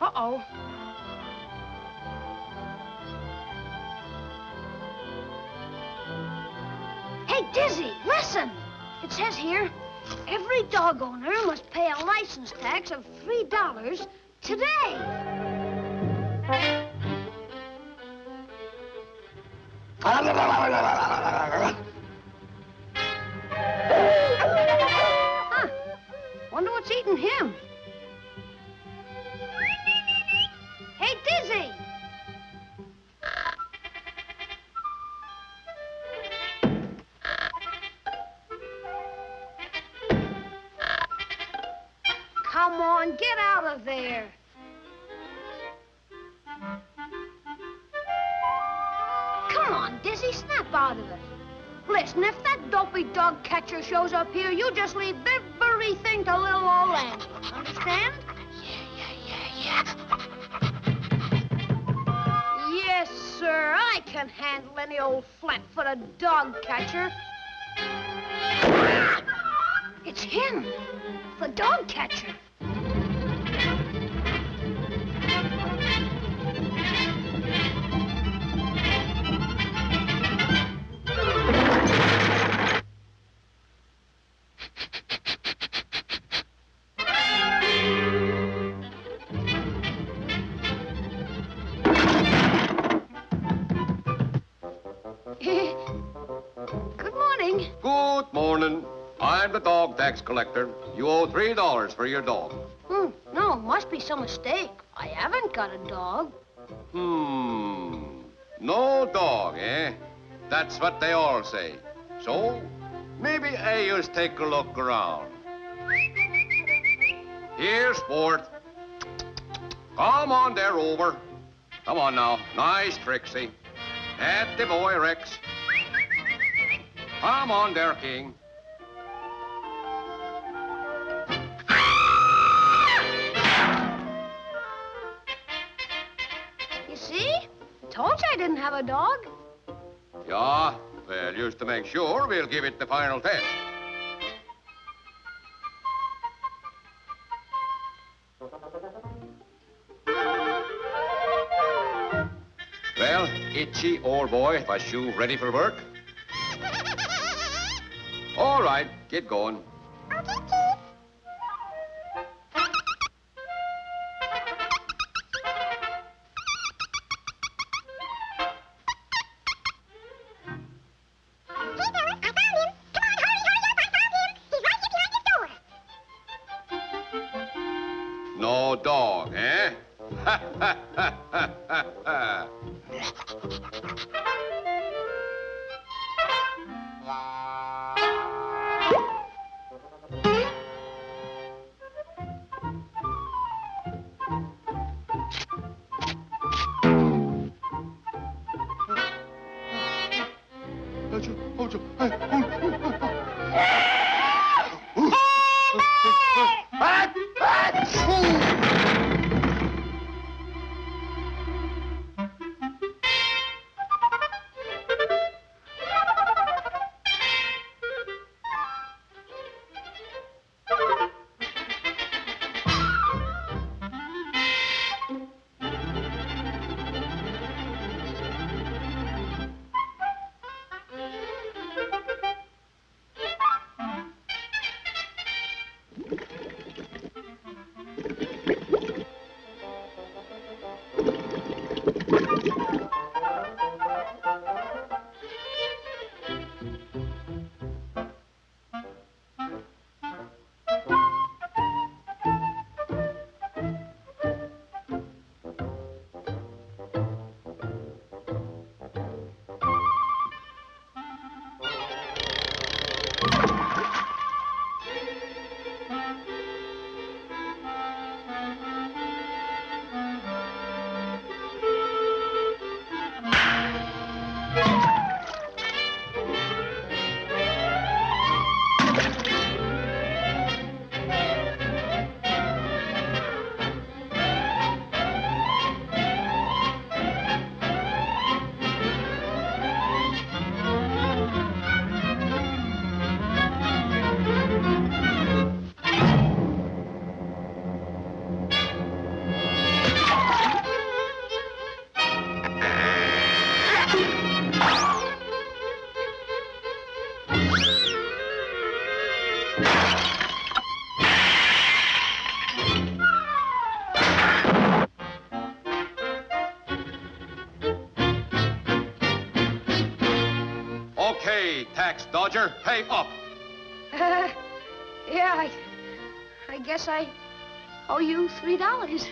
Uh-oh. Hey, Dizzy, listen. It says here, every dog owner must pay a license tax of $3 today. Huh. Wonder what's eating him. Hey, Dizzy! Come on, get out of there. Come on, Dizzy, snap out of it. Listen, if that dopey dog catcher shows up here, you just leave everything to little old Andy. Understand? Yeah. Yes, sir. I can handle any old flat-footed dog catcher. It's him, the dog catcher. Good morning. Good morning. I'm the dog tax collector. You owe $3 for your dog. No, must be some mistake. I haven't got a dog. No dog, eh? That's what they all say. So, maybe I just take a look around. Here, sport. Come on there, Rover. Come on now. Nice, Trixie. At the boy, Rex. Come on there, King. You see? Told you I didn't have a dog. Yeah, well, just to make sure, we'll give it the final test. Well, Itchy, old boy, was you ready for work? All right, get going. No dog, eh? Rex Dodger, pay up. Yeah, I guess I owe you $3.